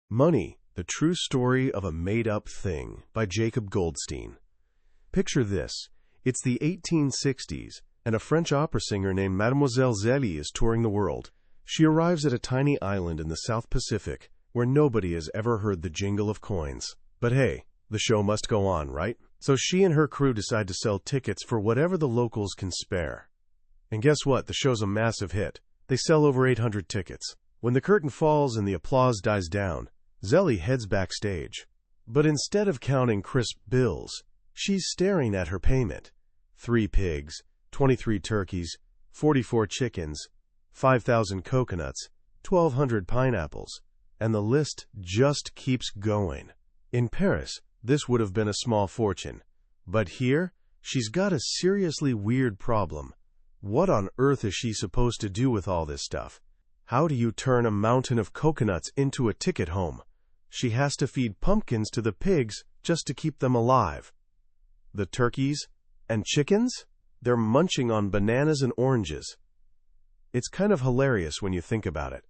Money, the True Story of a Made-Up Thing by Jacob Goldstein. Picture this. It's the 1860s, and a French opera singer named Mademoiselle Zélie is touring the world. She arrives at a tiny island in the South Pacific where nobody has ever heard the jingle of coins. But hey, the show must go on, right? So she and her crew decide to sell tickets for whatever the locals can spare. And guess what? The show's a massive hit. They sell over 800 tickets. When the curtain falls and the applause dies down, Zélie heads backstage. But instead of counting crisp bills, she's staring at her payment. 3 pigs, 23 turkeys, 44 chickens, 5,000 coconuts, 1,200 pineapples, and the list just keeps going. In Paris, this would have been a small fortune. But here, she's got a seriously weird problem. What on earth is she supposed to do with all this stuff? How do you turn a mountain of coconuts into a ticket home? She has to feed pumpkins to the pigs just to keep them alive. The turkeys and chickens? They're munching on bananas and oranges. It's kind of hilarious when you think about it.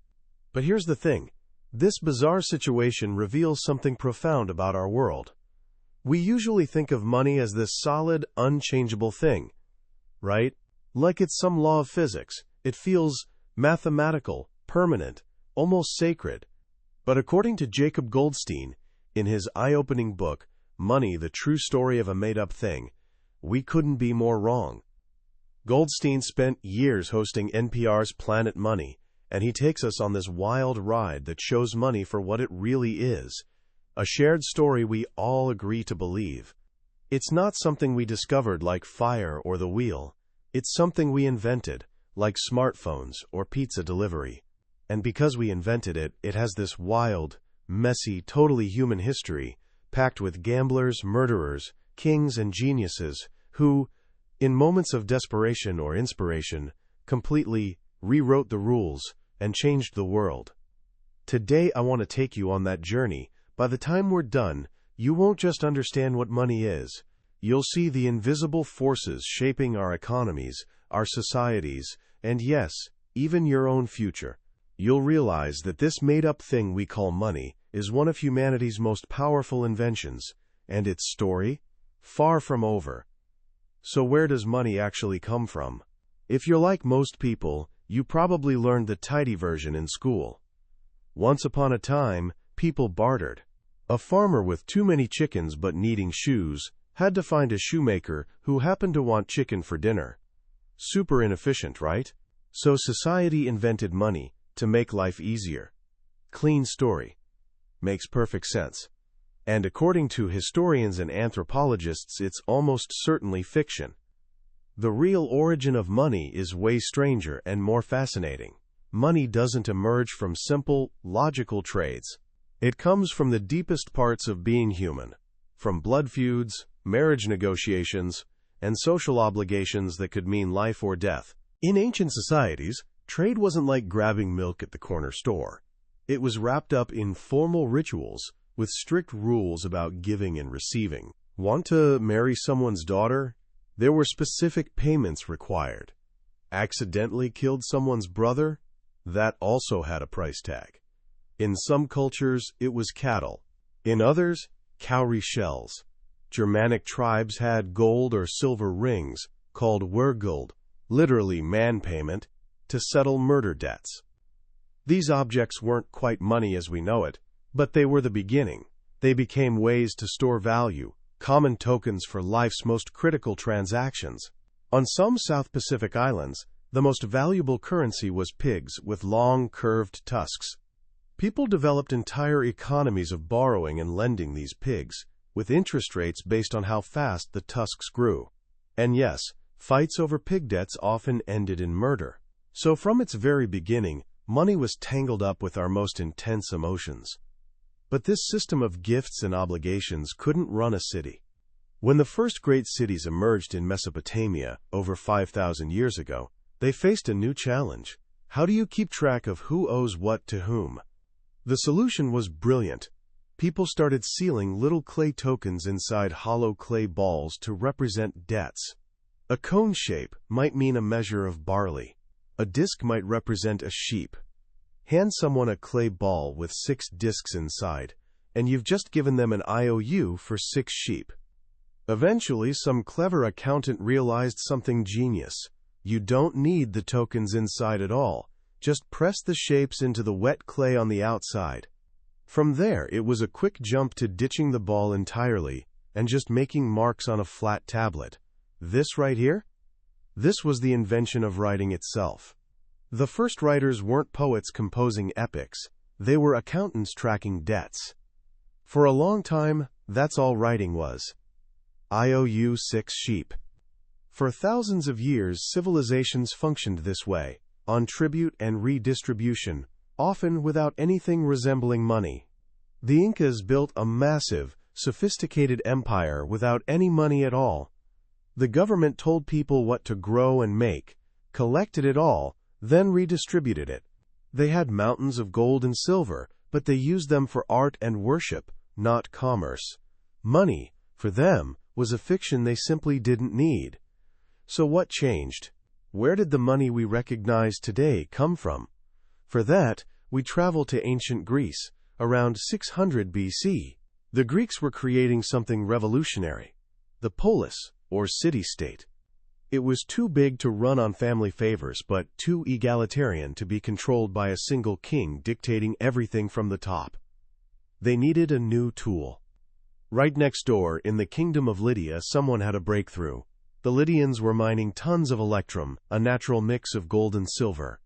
But here's the thing. This bizarre situation reveals something profound about our world. We usually think of money as this solid, unchangeable thing, right? Like it's some law of physics. It feels mathematical, permanent, almost sacred. But according to Jacob Goldstein, in his eye-opening book, Money, the True Story of a Made-Up Thing, we couldn't be more wrong. Goldstein spent years hosting NPR's Planet Money, and he takes us on this wild ride that shows money for what it really is, a shared story we all agree to believe. It's not something we discovered like fire or the wheel. It's something we invented, like smartphones or pizza delivery. And because we invented it, it has this wild, messy, totally human history, packed with gamblers, murderers, kings, and geniuses, who, in moments of desperation or inspiration, completely rewrote the rules and changed the world. Today, I want to take you on that journey. By the time we're done, you won't just understand what money is. You'll see the invisible forces shaping our economies, our societies, and yes, even your own future. You'll realize that this made-up thing we call money is one of humanity's most powerful inventions, and its story, far from over. So where does money actually come from? If you're like most people, you probably learned the tidy version in school. Once upon a time, people bartered. A farmer with too many chickens but needing shoes had to find a shoemaker who happened to want chicken for dinner. Super inefficient, right? So society invented money to make life easier. Clean story. Makes perfect sense. And according to historians and anthropologists, it's almost certainly fiction. The real origin of money is way stranger and more fascinating. Money doesn't emerge from simple, logical trades. It comes from the deepest parts of being human, from blood feuds, marriage negotiations, and social obligations that could mean life or death. In ancient societies, trade wasn't like grabbing milk at the corner store. It was wrapped up in formal rituals with strict rules about giving and receiving. Want to marry someone's daughter? There were specific payments required. Accidentally killed someone's brother? That also had a price tag. In some cultures, it was cattle. In others, cowrie shells. Germanic tribes had gold or silver rings, called werguld, literally man payment, to settle murder debts. These objects weren't quite money as we know it, but they were the beginning. They became ways to store value, common tokens for life's most critical transactions. On some South Pacific islands, the most valuable currency was pigs with long, curved tusks. People developed entire economies of borrowing and lending these pigs, with interest rates based on how fast the tusks grew. And yes, fights over pig debts often ended in murder. So from its very beginning, money was tangled up with our most intense emotions. But this system of gifts and obligations couldn't run a city. When the first great cities emerged in Mesopotamia over 5,000 years ago, they faced a new challenge. How do you keep track of who owes what to whom? The solution was brilliant. People started sealing little clay tokens inside hollow clay balls to represent debts. A cone shape might mean a measure of barley. A disc might represent a sheep. Hand someone a clay ball with 6 discs inside, and you've just given them an IOU for 6 sheep. Eventually, some clever accountant realized something genius. You don't need the tokens inside at all. Just press the shapes into the wet clay on the outside. From there, it was a quick jump to ditching the ball entirely and just making marks on a flat tablet. This right here? This was the invention of writing itself. The first writers weren't poets composing epics. They were accountants tracking debts. For a long time, that's all writing was. IOU 6 sheep. For thousands of years, civilizations functioned this way, on tribute and redistribution, often without anything resembling money. The Incas built a massive, sophisticated empire without any money at all. The government told people what to grow and make, collected it all, then redistributed it. They had mountains of gold and silver, but they used them for art and worship, not commerce. Money, for them, was a fiction they simply didn't need. So what changed? Where did the money we recognize today come from? For that, we travel to ancient Greece, around 600 BC. The Greeks were creating something revolutionary: the polis, or city-state. It was too big to run on family favors, but too egalitarian to be controlled by a single king dictating everything from the top. They needed a new tool. Right next door, in the kingdom of Lydia, someone had a breakthrough. The Lydians were mining tons of electrum, a natural mix of gold and silver.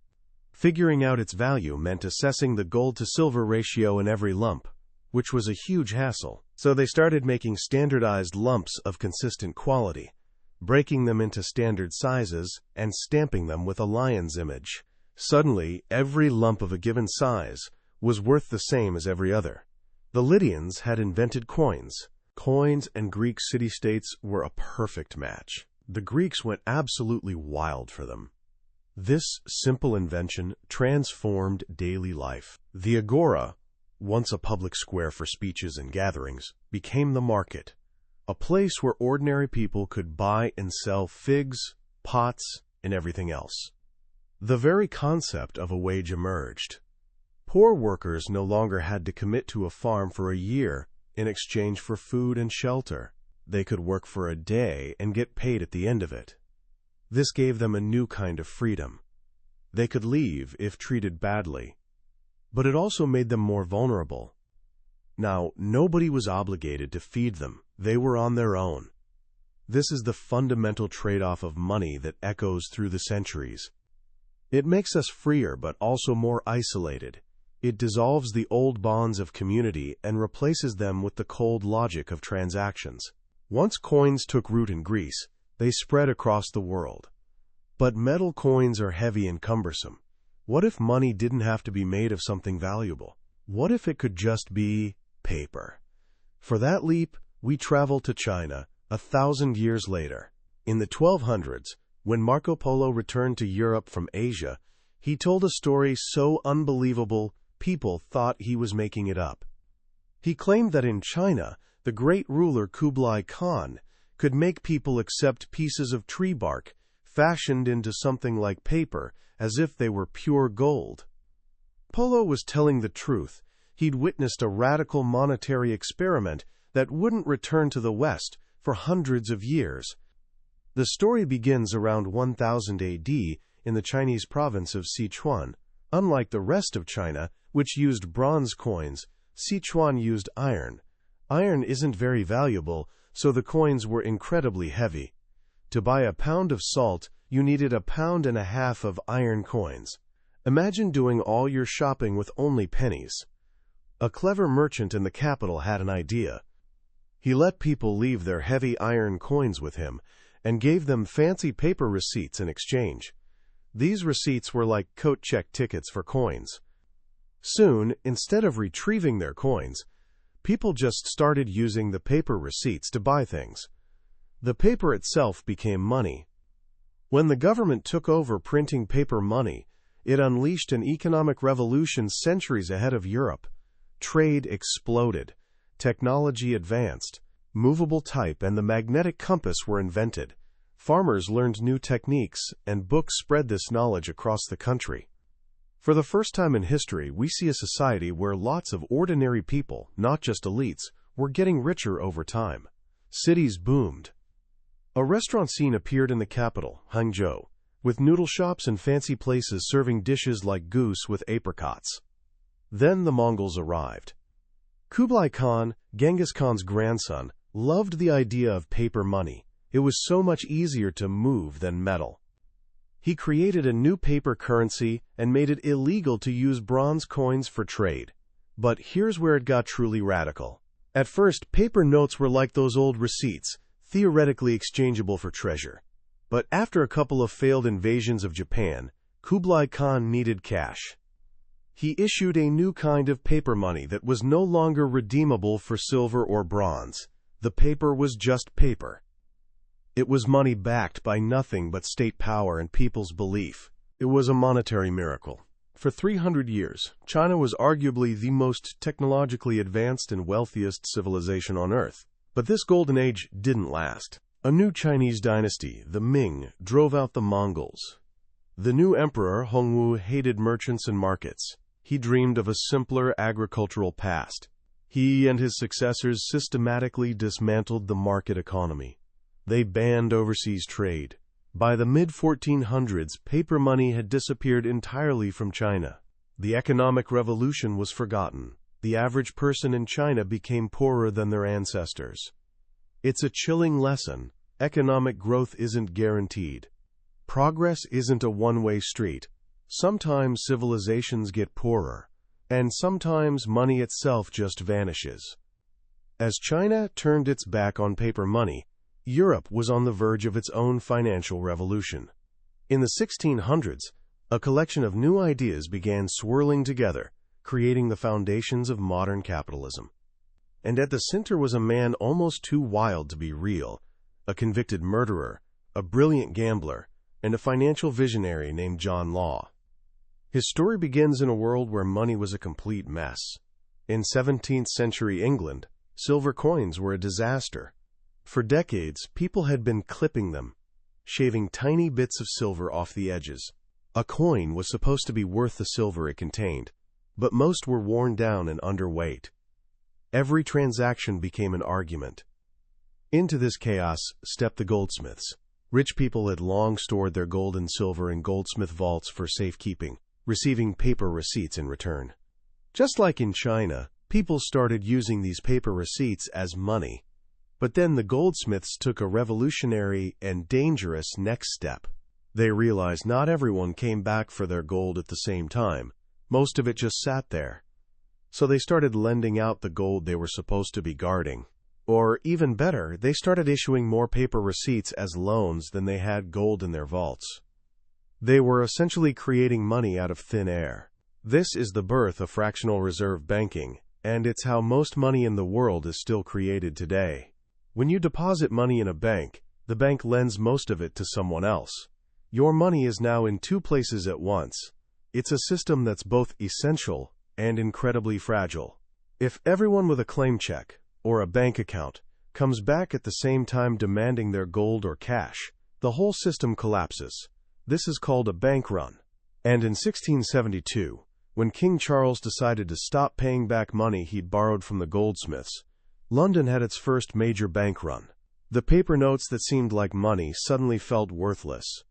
Figuring out its value meant assessing the gold-to-silver ratio in every lump, which was a huge hassle. So they started making standardized lumps of consistent quality, breaking them into standard sizes, and stamping them with a lion's image. Suddenly, every lump of a given size was worth the same as every other. The Lydians had invented coins. Coins and Greek city-states were a perfect match. The Greeks went absolutely wild for them. This simple invention transformed daily life. The agora, once a public square for speeches and gatherings, became the market, a place where ordinary people could buy and sell figs, pots, and everything else. The very concept of a wage emerged. Poor workers no longer had to commit to a farm for a year in exchange for food and shelter. They could work for a day and get paid at the end of it. This gave them a new kind of freedom. They could leave if treated badly. But it also made them more vulnerable. Now, nobody was obligated to feed them. They were on their own. This is the fundamental trade-off of money that echoes through the centuries. It makes us freer but also more isolated. It dissolves the old bonds of community and replaces them with the cold logic of transactions. Once coins took root in Greece, they spread across the world. But metal coins are heavy and cumbersome. What if money didn't have to be made of something valuable? What if it could just be paper? For that leap, we travel to China 1,000 years later. In the 1200s, when Marco Polo returned to Europe from Asia, he told a story so unbelievable, people thought he was making it up. He claimed that in China, the great ruler Kublai Khan could make people accept pieces of tree bark fashioned into something like paper, as if they were pure gold. Polo was telling the truth. He'd witnessed a radical monetary experiment that wouldn't return to the West for hundreds of years. The story begins around 1000 AD in the Chinese province of Sichuan. Unlike the rest of China, which used bronze coins, Sichuan used iron. Iron isn't very valuable, so the coins were incredibly heavy. To buy a pound of salt, you needed 1.5 pounds of iron coins. Imagine doing all your shopping with only pennies. A clever merchant in the capital had an idea. He let people leave their heavy iron coins with him and gave them fancy paper receipts in exchange. These receipts were like coat check tickets for coins. Soon, instead of retrieving their coins, people just started using the paper receipts to buy things. The paper itself became money. When the government took over printing paper money, it unleashed an economic revolution centuries ahead of Europe. Trade exploded. Technology advanced. Movable type and the magnetic compass were invented. Farmers learned new techniques, and books spread this knowledge across the country. For the first time in history, we see a society where lots of ordinary people, not just elites, were getting richer over time. Cities boomed. A restaurant scene appeared in the capital, Hangzhou, with noodle shops and fancy places serving dishes like goose with apricots. Then the Mongols arrived. Kublai Khan, Genghis Khan's grandson, loved the idea of paper money. It was so much easier to move than metal. He created a new paper currency and made it illegal to use bronze coins for trade. But here's where it got truly radical. At first, paper notes were like those old receipts, theoretically exchangeable for treasure. But after a couple of failed invasions of Japan, Kublai Khan needed cash. He issued a new kind of paper money that was no longer redeemable for silver or bronze. The paper was just paper. It was money backed by nothing but state power and people's belief. It was a monetary miracle. For 300 years, China was arguably the most technologically advanced and wealthiest civilization on Earth. But this golden age didn't last. A new Chinese dynasty, the Ming, drove out the Mongols. The new emperor, Hongwu, hated merchants and markets. He dreamed of a simpler agricultural past. He and his successors systematically dismantled the market economy. They banned overseas trade. By the mid-1400s, paper money had disappeared entirely from China. The economic revolution was forgotten. The average person in China became poorer than their ancestors. It's a chilling lesson. Economic growth isn't guaranteed. Progress isn't a one-way street. Sometimes civilizations get poorer, and sometimes money itself just vanishes. As China turned its back on paper money, Europe was on the verge of its own financial revolution. In the 1600s, a collection of new ideas began swirling together, creating the foundations of modern capitalism. And at the center was a man almost too wild to be real, a convicted murderer, a brilliant gambler, and a financial visionary named John Law. His story begins in a world where money was a complete mess. In 17th century England, silver coins were a disaster. For decades, people had been clipping them, shaving tiny bits of silver off the edges. A coin was supposed to be worth the silver it contained, but most were worn down and underweight. Every transaction became an argument. Into this chaos stepped the goldsmiths. Rich people had long stored their gold and silver in goldsmith vaults for safekeeping, receiving paper receipts in return. Just like in China, people started using these paper receipts as money. But then the goldsmiths took a revolutionary and dangerous next step. They realized not everyone came back for their gold at the same time. Most of it just sat there. So they started lending out the gold they were supposed to be guarding. Or even better, they started issuing more paper receipts as loans than they had gold in their vaults. They were essentially creating money out of thin air. This is the birth of fractional reserve banking, and it's how most money in the world is still created today. When you deposit money in a bank, the bank lends most of it to someone else. Your money is now in two places at once. It's a system that's both essential and incredibly fragile. If everyone with a claim check or a bank account comes back at the same time demanding their gold or cash, the whole system collapses. This is called a bank run. And in 1672, when King Charles decided to stop paying back money he'd borrowed from the goldsmiths, London had its first major bank run. The paper notes that seemed like money suddenly felt worthless.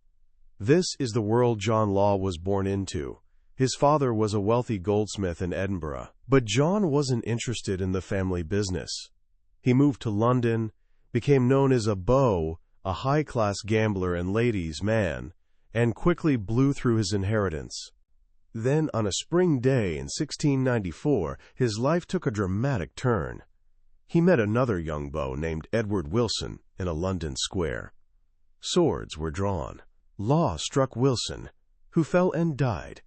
This is the world John Law was born into. His father was a wealthy goldsmith in Edinburgh, but John wasn't interested in the family business. He moved to London, became known as a beau, a high-class gambler and ladies' man, and quickly blew through his inheritance. Then, on a spring day in 1694, his life took a dramatic turn. He met another young beau named Edward Wilson in a London square. Swords were drawn. Law struck Wilson, who fell and died.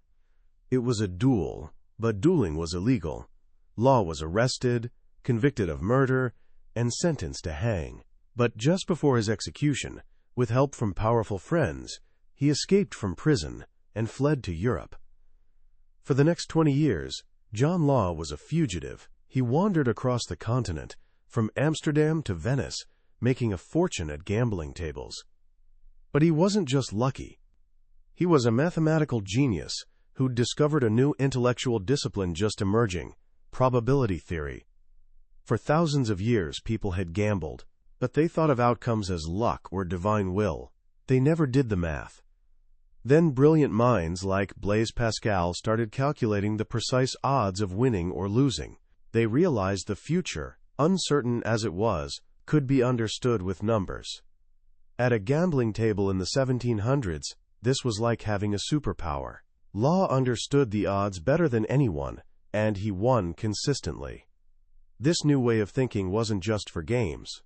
It was a duel, but dueling was illegal. Law was arrested, convicted of murder, and sentenced to hang. But just before his execution, with help from powerful friends, he escaped from prison and fled to Europe. For the next 20 years, John Law was a fugitive. He wandered across the continent, from Amsterdam to Venice, making a fortune at gambling tables. But he wasn't just lucky. He was a mathematical genius who'd discovered a new intellectual discipline just emerging: probability theory. For thousands of years, people had gambled, but they thought of outcomes as luck or divine will. They never did the math. Then brilliant minds like Blaise Pascal started calculating the precise odds of winning or losing. They realized the future, uncertain as it was, could be understood with numbers. At a gambling table in the 1700s, this was like having a superpower. Law understood the odds better than anyone, and he won consistently. This new way of thinking wasn't just for games.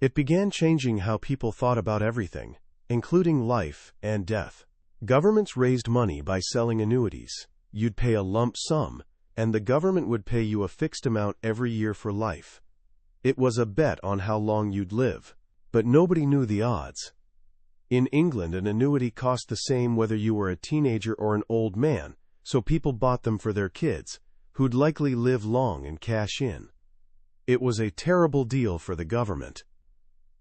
It began changing how people thought about everything, including life and death. Governments raised money by selling annuities. You'd pay a lump sum, and the government would pay you a fixed amount every year for life. It was a bet on how long you'd live, but nobody knew the odds. In England, an annuity cost the same whether you were a teenager or an old man, so people bought them for their kids, who'd likely live long and cash in. It was a terrible deal for the government.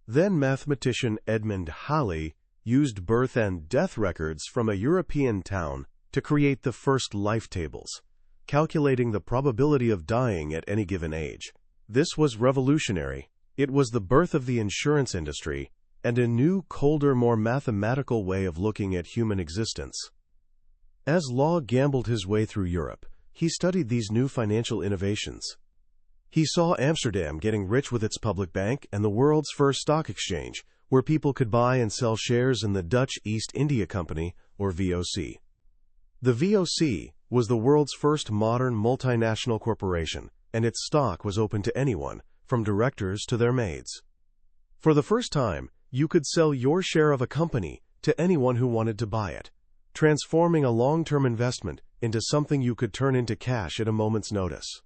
Then mathematician Edmund Halley used birth and death records from a European town to create the first life tables, calculating the probability of dying at any given age. This was revolutionary. It was the birth of the insurance industry and a new, colder, more mathematical way of looking at human existence. As Law gambled his way through Europe, he studied these new financial innovations. He saw Amsterdam getting rich with its public bank and the world's first stock exchange, where people could buy and sell shares in the Dutch East India Company, or VOC. The VOC was the world's first modern multinational corporation, and its stock was open to anyone, from directors to their maids. For the first time, you could sell your share of a company to anyone who wanted to buy it, transforming a long-term investment into something you could turn into cash at a moment's notice.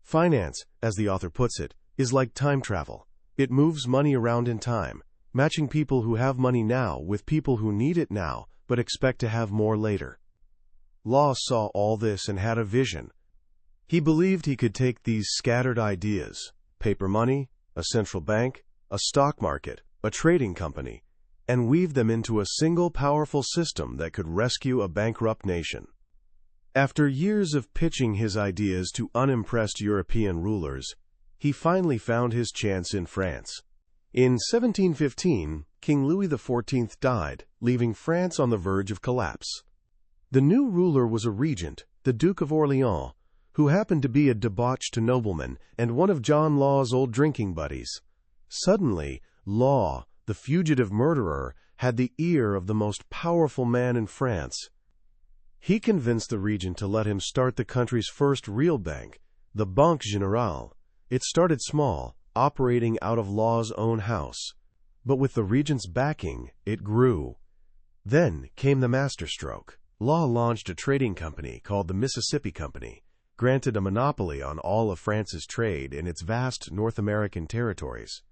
Finance, as the author puts it, is like time travel. It moves money around in time, matching people who have money now with people who need it now but expect to have more later. Law saw all this and had a vision. He believed he could take these scattered ideas, paper money, a central bank, a stock market, a trading company, and weave them into a single powerful system that could rescue a bankrupt nation. After years of pitching his ideas to unimpressed European rulers, he finally found his chance in France. In 1715, King Louis XIV died, leaving France on the verge of collapse. The new ruler was a regent, the Duke of Orleans, who happened to be a debauched nobleman and one of John Law's old drinking buddies. Suddenly, Law, the fugitive murderer, had the ear of the most powerful man in France. He convinced the regent to let him start the country's first real bank, the Banque Générale. It started small, operating out of Law's own house. But with the regent's backing, it grew. Then came the masterstroke. Law launched a trading company called the Mississippi Company, granted a monopoly on all of France's trade in its vast North American territories.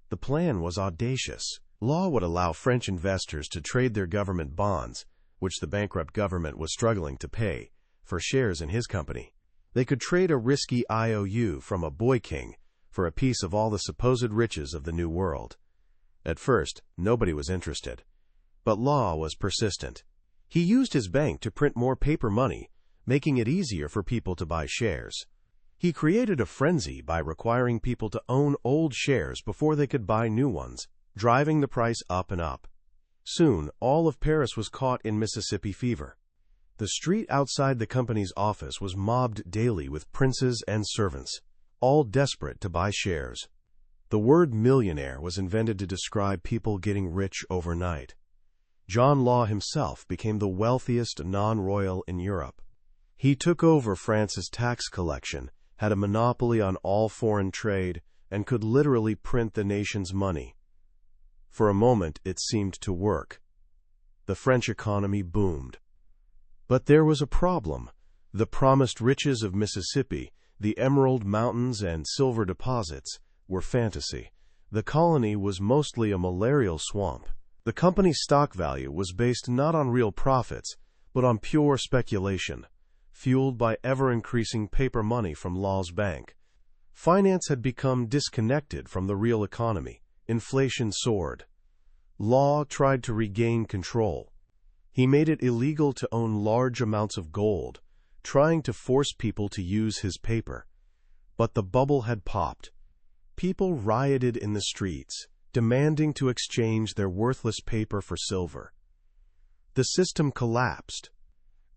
The plan was audacious. Law would allow French investors to trade their government bonds, which the bankrupt government was struggling to pay, for shares in his company. They could trade a risky IOU from a boy king for a piece of all the supposed riches of the New World. At first, nobody was interested. But Law was persistent. He used his bank to print more paper money, making it easier for people to buy shares. He created a frenzy by requiring people to own old shares before they could buy new ones, driving the price up and up. Soon, all of Paris was caught in Mississippi fever. The street outside the company's office was mobbed daily with princes and servants, all desperate to buy shares. The word millionaire was invented to describe people getting rich overnight. John Law himself became the wealthiest non-royal in Europe. He took over France's tax collection, had a monopoly on all foreign trade, and could literally print the nation's money. For a moment, it seemed to work. The French economy boomed. But there was a problem. The promised riches of Mississippi, the Emerald Mountains and silver deposits, were fantasy. The colony was mostly a malarial swamp. The company's stock value was based not on real profits, but on pure speculation, fueled by ever-increasing paper money from Law's bank. Finance had become disconnected from the real economy. Inflation soared. Law tried to regain control. He made it illegal to own large amounts of gold, trying to force people to use his paper. But the bubble had popped. People rioted in the streets, demanding to exchange their worthless paper for silver. The system collapsed.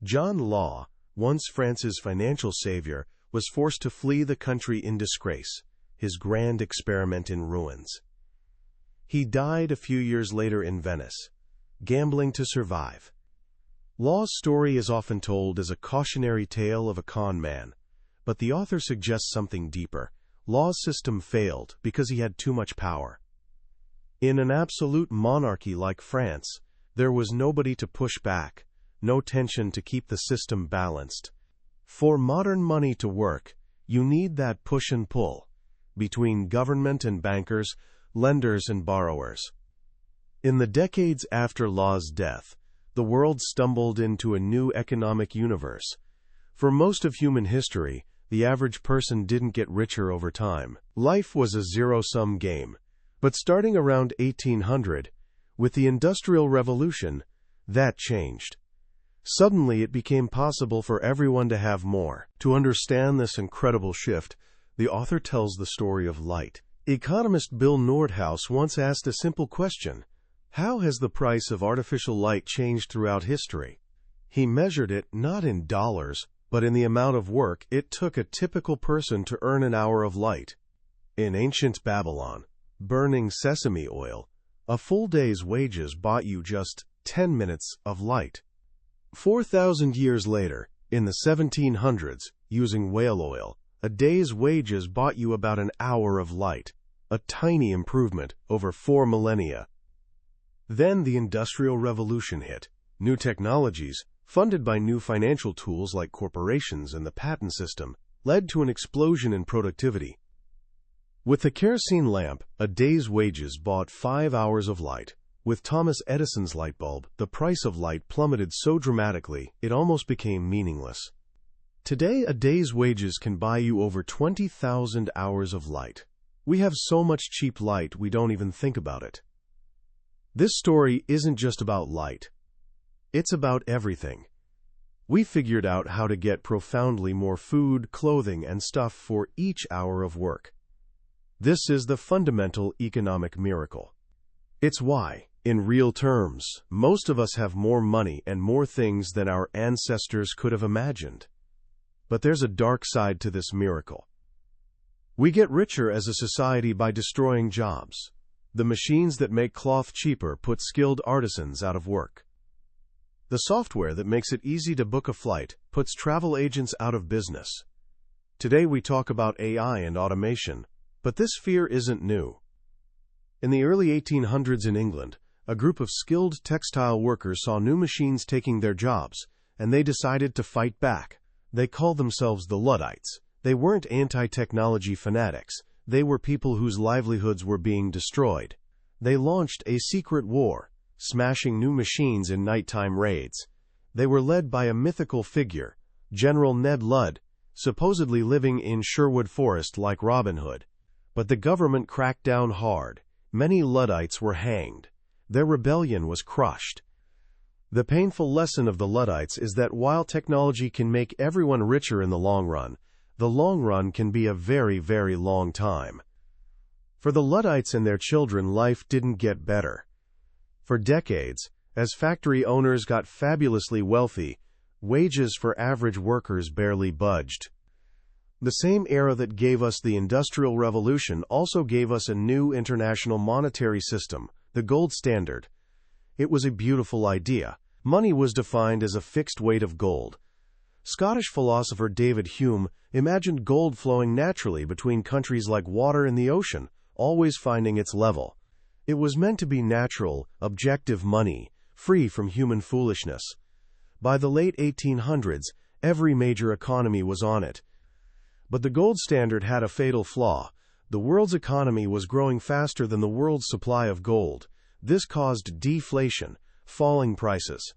John Law, once France's financial savior, was forced to flee the country in disgrace, his grand experiment in ruins. He died a few years later in Venice, gambling to survive. Law's story is often told as a cautionary tale of a con man, but the author suggests something deeper. Law's system failed because he had too much power. In an absolute monarchy like France, there was nobody to push back, no tension to keep the system balanced. For modern money to work, you need that push and pull between government and bankers, lenders and borrowers. In the decades after Law's death, the world stumbled into a new economic universe. For most of human history, the average person didn't get richer over time. Life was a zero-sum game. But starting around 1800, with the Industrial Revolution, that changed. Suddenly it became possible for everyone to have more. To understand this incredible shift, the author tells the story of light. Economist Bill Nordhaus once asked a simple question: how has the price of artificial light changed throughout history? He measured it not in dollars, but in the amount of work it took a typical person to earn an hour of light. In ancient Babylon, burning sesame oil, a full day's wages bought you just 10 minutes of light. 4,000 years later, in the 1700s, using whale oil, a day's wages bought you about an hour of light, a tiny improvement over 4 millennia. Then the Industrial Revolution hit. New technologies, funded by new financial tools like corporations and the patent system, led to an explosion in productivity. With the kerosene lamp, a day's wages bought 5 hours of light. With Thomas Edison's light bulb, the price of light plummeted so dramatically it almost became meaningless. Today, a day's wages can buy you over 20,000 hours of light. We have so much cheap light we don't even think about it. This story isn't just about light. It's about everything. We figured out how to get profoundly more food, clothing, and stuff for each hour of work. This is the fundamental economic miracle. It's why, in real terms, most of us have more money and more things than our ancestors could have imagined. But there's a dark side to this miracle. We get richer as a society by destroying jobs. The machines that make cloth cheaper put skilled artisans out of work. The software that makes it easy to book a flight puts travel agents out of business. Today we talk about AI and automation, but this fear isn't new. In the early 1800s in England, a group of skilled textile workers saw new machines taking their jobs, and they decided to fight back. They called themselves the Luddites. They weren't anti-technology fanatics. They were people whose livelihoods were being destroyed. They launched a secret war, smashing new machines in nighttime raids. They were led by a mythical figure, General Ned Ludd, supposedly living in Sherwood Forest like Robin Hood. But the government cracked down hard. Many Luddites were hanged. Their rebellion was crushed. The painful lesson of the Luddites is that while technology can make everyone richer in the long run can be a very, very long time. For the Luddites and their children, life didn't get better. For decades, as factory owners got fabulously wealthy, wages for average workers barely budged. The same era that gave us the Industrial Revolution also gave us a new international monetary system, the gold standard. It was a beautiful idea. Money was defined as a fixed weight of gold. Scottish philosopher David Hume imagined gold flowing naturally between countries like water in the ocean, always finding its level. It was meant to be natural, objective money, free from human foolishness. By the late 1800s, every major economy was on it. But the gold standard had a fatal flaw. The world's economy was growing faster than the world's supply of gold. This caused deflation, falling prices.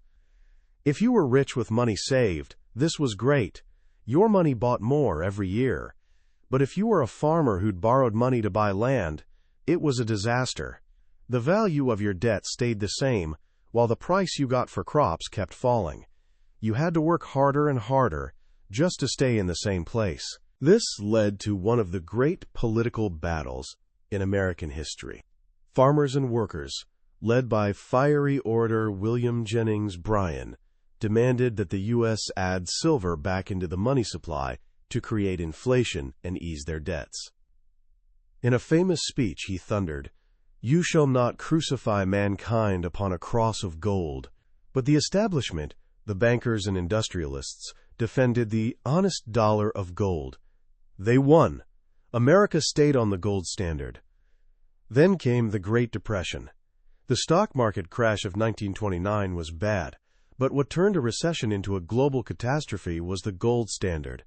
If you were rich with money saved, this was great. Your money bought more every year. But if you were a farmer who'd borrowed money to buy land, it was a disaster. The value of your debt stayed the same, while the price you got for crops kept falling. You had to work harder and harder just to stay in the same place. This led to one of the great political battles in American history. Farmers and workers, led by fiery orator William Jennings Bryan, demanded that the U.S. add silver back into the money supply to create inflation and ease their debts. In a famous speech, he thundered, "You shall not crucify mankind upon a cross of gold." But the establishment, the bankers and industrialists, defended the honest dollar of gold. They won. America stayed on the gold standard. Then came the Great Depression. The stock market crash of 1929 was bad, but what turned a recession into a global catastrophe was the gold standard.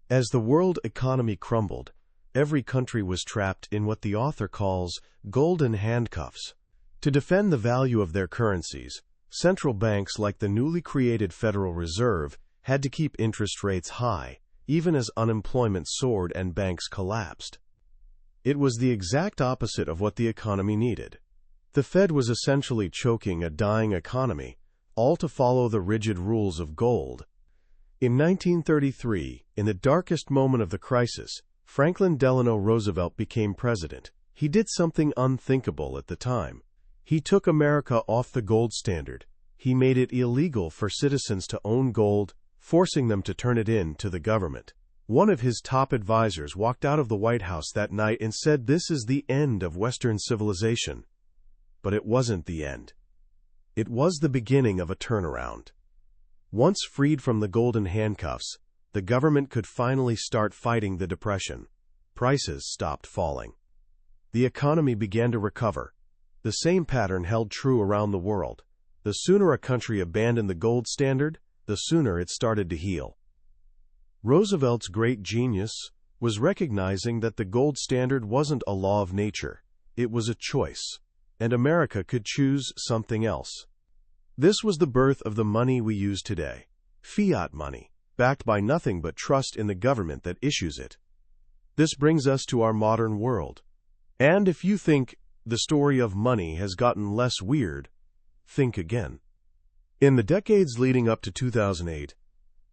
As the world economy crumbled, every country was trapped in what the author calls golden handcuffs. To defend the value of their currencies, central banks like the newly created Federal Reserve had to keep interest rates high, even as unemployment soared and banks collapsed. It was the exact opposite of what the economy needed. The Fed was essentially choking a dying economy, all to follow the rigid rules of gold. In 1933, in the darkest moment of the crisis, Franklin Delano Roosevelt became president. He did something unthinkable at the time. He took America off the gold standard. He made it illegal for citizens to own gold, forcing them to turn it in to the government. One of his top advisors walked out of the White House that night and said, "This is the end of Western civilization." But it wasn't the end. It was the beginning of a turnaround. Once freed from the golden handcuffs, the government could finally start fighting the depression. Prices stopped falling. The economy began to recover. The same pattern held true around the world. The sooner a country abandoned the gold standard, the sooner it started to heal. Roosevelt's great genius was recognizing that the gold standard wasn't a law of nature. It was a choice, and America could choose something else. This was the birth of the money we use today, fiat money, backed by nothing but trust in the government that issues it. This brings us to our modern world. And if you think the story of money has gotten less weird, think again. In the decades leading up to 2008,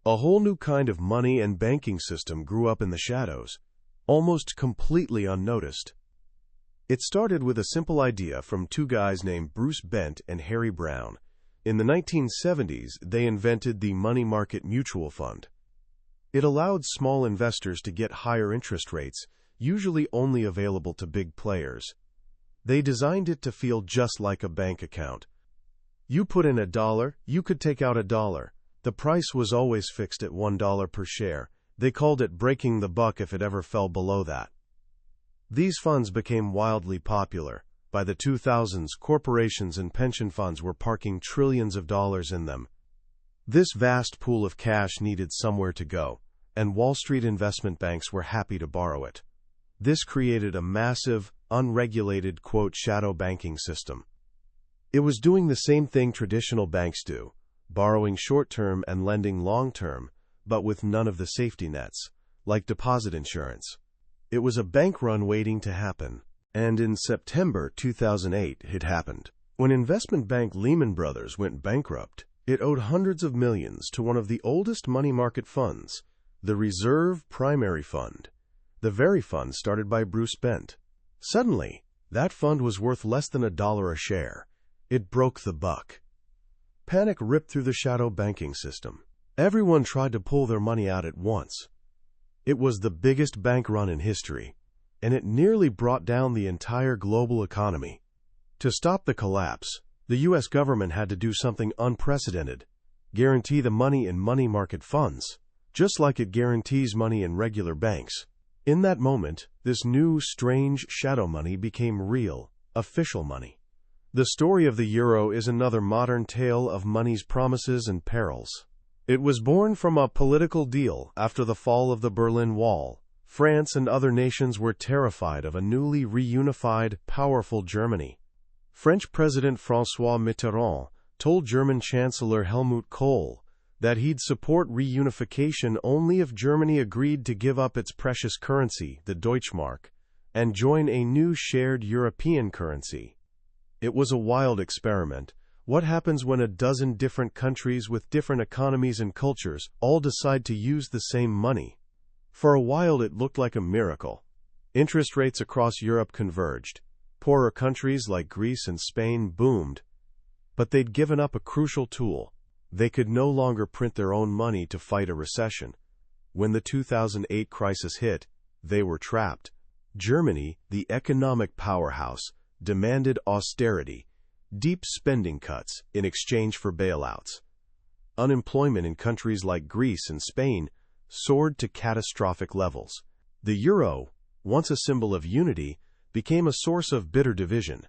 a whole new kind of money and banking system grew up in the shadows, almost completely unnoticed. It started with a simple idea from two guys named Bruce Bent and Harry Brown. In the 1970s, they invented the money market mutual fund. It allowed small investors to get higher interest rates, usually only available to big players. They designed it to feel just like a bank account. You put in $1, you could take out $1. The price was always fixed at $1 per share. They called it breaking the buck if it ever fell below that. These funds became wildly popular. By the 2000s, corporations and pension funds were parking trillions of dollars in them. This vast pool of cash needed somewhere to go, and Wall Street investment banks were happy to borrow it. This created a massive, unregulated, quote, shadow banking system. It was doing the same thing traditional banks do, borrowing short-term and lending long-term, but with none of the safety nets, like deposit insurance. It was a bank run waiting to happen. And in September 2008, it happened. When investment bank Lehman Brothers went bankrupt, it owed hundreds of millions to one of the oldest money market funds, the Reserve Primary Fund, the very fund started by Bruce Bent. Suddenly, that fund was worth less than $1 a share. It broke the buck. Panic ripped through the shadow banking system. Everyone tried to pull their money out at once. It was the biggest bank run in history, and it nearly brought down the entire global economy. To stop the collapse, the U.S. government had to do something unprecedented, guarantee the money in money market funds, just like it guarantees money in regular banks. In that moment, this new, strange shadow money became real, official money. The story of the euro is another modern tale of money's promises and perils. It was born from a political deal after the fall of the Berlin Wall. France and other nations were terrified of a newly reunified, powerful Germany. French President François Mitterrand told German Chancellor Helmut Kohl that he'd support reunification only if Germany agreed to give up its precious currency, the Deutschmark, and join a new shared European currency. It was a wild experiment, What happens when a dozen different countries with different economies and cultures all decide to use the same money? For a while it looked like a miracle. Interest rates across Europe converged. Poorer countries like Greece and Spain boomed. But they'd given up a crucial tool. They could no longer print their own money to fight a recession. When the 2008 crisis hit, they were trapped. Germany, the economic powerhouse, demanded austerity, deep spending cuts in exchange for bailouts. Unemployment in countries like Greece and Spain soared to catastrophic levels. The euro, once a symbol of unity, became a source of bitter division.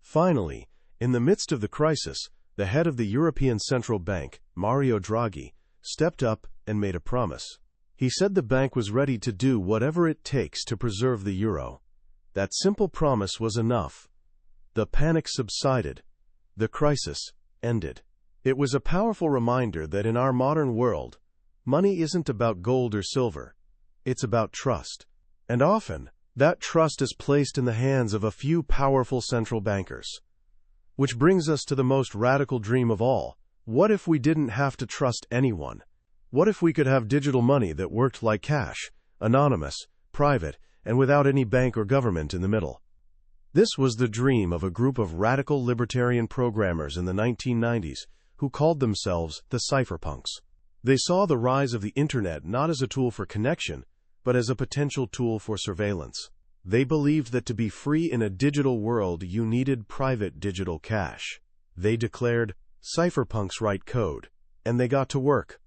Finally, in the midst of the crisis, the head of the European Central Bank, Mario Draghi, stepped up and made a promise. He said the bank was ready to do whatever it takes to preserve the euro. That simple promise was enough. The panic subsided. The crisis ended. It was a powerful reminder that in our modern world, money isn't about gold or silver. It's about trust. And often, that trust is placed in the hands of a few powerful central bankers. Which brings us to the most radical dream of all. What if we didn't have to trust anyone? What if we could have digital money that worked like cash, anonymous, private, and without any bank or government in the middle? This was the dream of a group of radical libertarian programmers in the 1990s who called themselves the cypherpunks. They saw the rise of the Internet not as a tool for connection, but as a potential tool for surveillance. They believed that to be free in a digital world, you needed private digital cash. They declared, "Cypherpunks write code," and they got to work.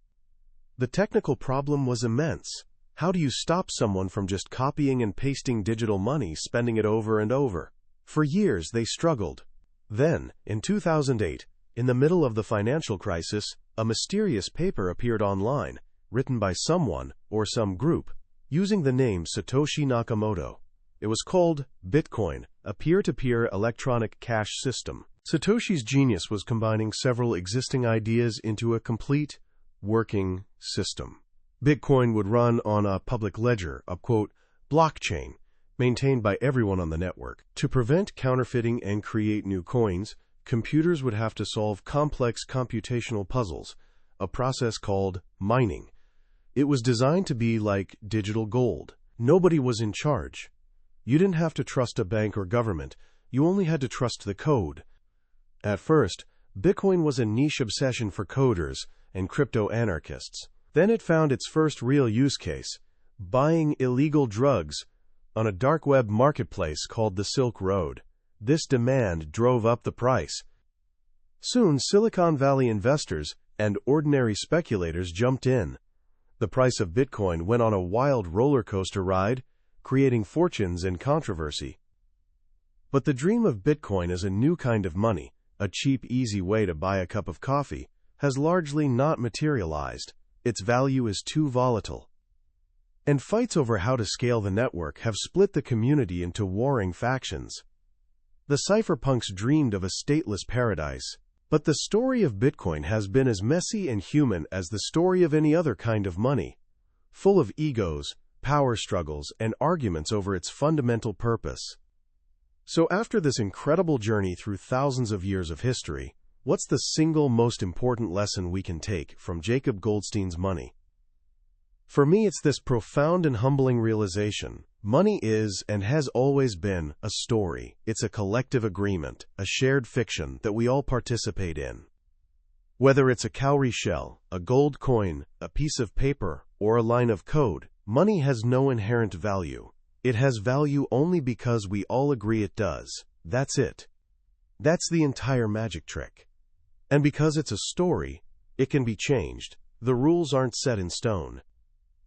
The technical problem was immense. How do you stop someone from just copying and pasting digital money, spending it over and over? For years, they struggled. Then, in 2008, in the middle of the financial crisis, a mysterious paper appeared online, written by someone or some group, using the name Satoshi Nakamoto. It was called Bitcoin, a peer-to-peer electronic cash system. Satoshi's genius was combining several existing ideas into a complete, working system. Bitcoin would run on a public ledger, a quote, blockchain, maintained by everyone on the network. To prevent counterfeiting and create new coins, computers would have to solve complex computational puzzles, a process called mining. It was designed to be like digital gold. Nobody was in charge. You didn't have to trust a bank or government. You only had to trust the code. At first, Bitcoin was a niche obsession for coders and crypto-anarchists. Then it found its first real use case, buying illegal drugs on a dark web marketplace called the Silk Road. This demand drove up the price. Soon, Silicon Valley investors and ordinary speculators jumped in. The price of Bitcoin went on a wild roller coaster ride, creating fortunes and controversy. But the dream of Bitcoin as a new kind of money, a cheap, easy way to buy a cup of coffee, has largely not materialized. Its value is too volatile. And fights over how to scale the network have split the community into warring factions. The cypherpunks dreamed of a stateless paradise. But the story of Bitcoin has been as messy and human as the story of any other kind of money, full of egos, power struggles, and arguments over its fundamental purpose. So after this incredible journey through thousands of years of history, what's the single most important lesson we can take from Jacob Goldstein's money? For me, it's this profound and humbling realization. Money is, and has always been, a story. It's a collective agreement, a shared fiction that we all participate in. Whether it's a cowrie shell, a gold coin, a piece of paper, or a line of code, money has no inherent value. It has value only because we all agree it does. That's it. That's the entire magic trick. And because it's a story, it can be changed. The rules aren't set in stone.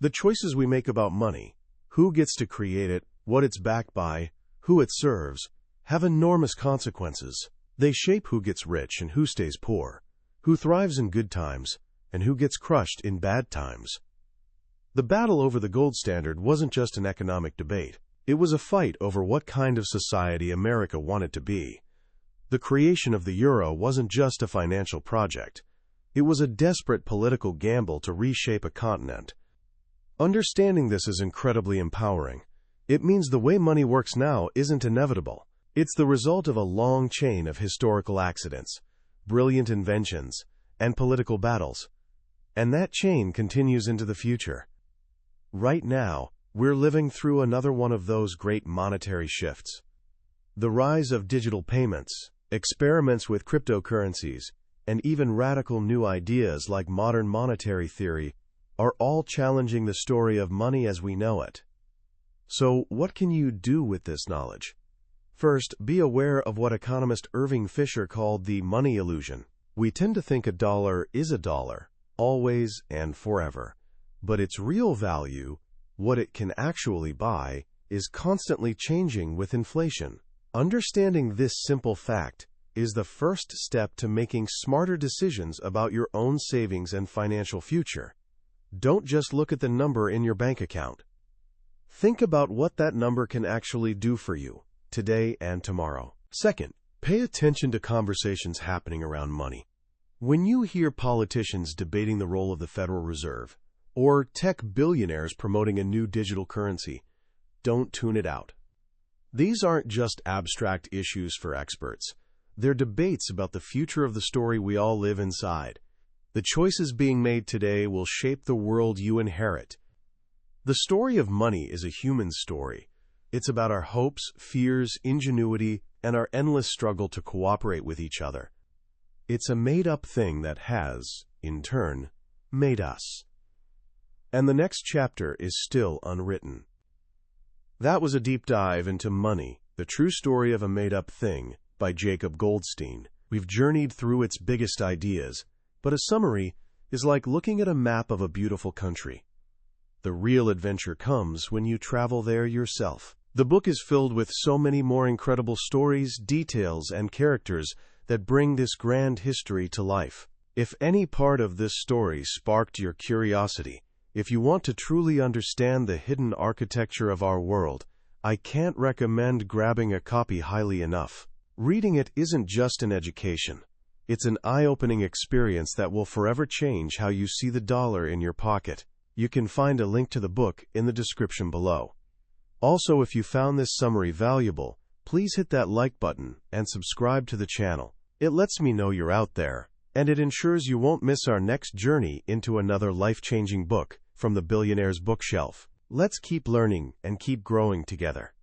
The choices we make about money, who gets to create it, what it's backed by, who it serves, have enormous consequences. They shape who gets rich and who stays poor, who thrives in good times, and who gets crushed in bad times. The battle over the gold standard wasn't just an economic debate. It was a fight over what kind of society America wanted to be. The creation of the euro wasn't just a financial project. It was a desperate political gamble to reshape a continent. Understanding this is incredibly empowering. It means the way money works now isn't inevitable. It's the result of a long chain of historical accidents, brilliant inventions, and political battles. And that chain continues into the future. Right now, we're living through another one of those great monetary shifts. The rise of digital payments, experiments with cryptocurrencies, and even radical new ideas like modern monetary theory are all challenging the story of money as we know it. So, what can you do with this knowledge? First, be aware of what economist Irving Fisher called the money illusion. We tend to think a dollar is a dollar, always and forever. But its real value, what it can actually buy, is constantly changing with inflation. Understanding this simple fact is the first step to making smarter decisions about your own savings and financial future. Don't just look at the number in your bank account. Think about what that number can actually do for you, today and tomorrow. Second, pay attention to conversations happening around money. When you hear politicians debating the role of the Federal Reserve, or tech billionaires promoting a new digital currency, don't tune it out. These aren't just abstract issues for experts. They're debates about the future of the story we all live inside. The choices being made today will shape the world you inherit. The story of money is a human story. It's about our hopes, fears, ingenuity, and our endless struggle to cooperate with each other. It's a made-up thing that has, in turn, made us. And the next chapter is still unwritten. That was a deep dive into Money, the True Story of a Made-Up Thing, by Jacob Goldstein. We've journeyed through its biggest ideas, but a summary is like looking at a map of a beautiful country. The real adventure comes when you travel there yourself. The book is filled with so many more incredible stories, details, and characters that bring this grand history to life. If any part of this story sparked your curiosity, if you want to truly understand the hidden architecture of our world, I can't recommend grabbing a copy highly enough. Reading it isn't just an education. It's an eye-opening experience that will forever change how you see the dollar in your pocket. You can find a link to the book in the description below. Also, if you found this summary valuable, please hit that like button and subscribe to the channel. It lets me know you're out there, and it ensures you won't miss our next journey into another life-changing book from the billionaire's bookshelf. Let's keep learning and keep growing together.